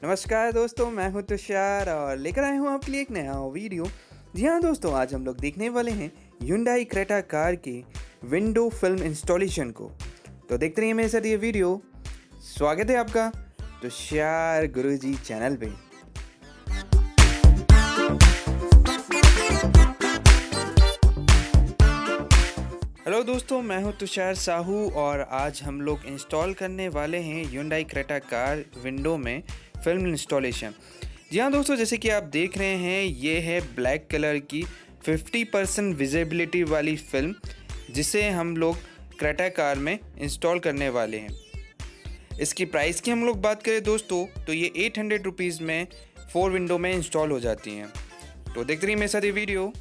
नमस्कार दोस्तों, मैं हूं तुषार और लेकर आया हूं आपके लिए एक नया वीडियो। जी हाँ दोस्तों, आज हम लोग देखने वाले हैं Hyundai क्रेटा कार के विंडो फिल्म इंस्टॉलेशन को। तो देखते रहिए मेरे साथ ये वीडियो। स्वागत है आपका तुषार गुरुजी चैनल पे। हेलो दोस्तों, मैं हूं तुषार साहू और आज हम लोग इंस्टॉल करने वाले हैं Hyundai क्रेटा कार विंडो में फिल्म इंस्टॉलेशन। जी हाँ दोस्तों, जैसे कि आप देख रहे हैं, ये है ब्लैक कलर की 50% विजिबिलिटी वाली फिल्म, जिसे हम लोग क्रेटा कार में इंस्टॉल करने वाले हैं। इसकी प्राइस की हम लोग बात करें दोस्तों, तो ये 800 रुपीज़ में 4 विंडो में इंस्टॉल हो जाती हैं। तो देखते रहिए मेरे साथ ये वीडियो।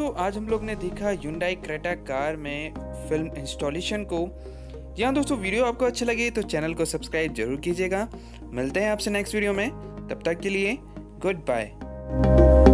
दोस्तों, आज हम लोग ने देखा Hyundai क्रेटा कार में फिल्म इंस्टॉलेशन को। जी हाँ दोस्तों, वीडियो आपको अच्छा लगे तो चैनल को सब्सक्राइब जरूर कीजिएगा। मिलते हैं आपसे नेक्स्ट वीडियो में, तब तक के लिए गुड बाय।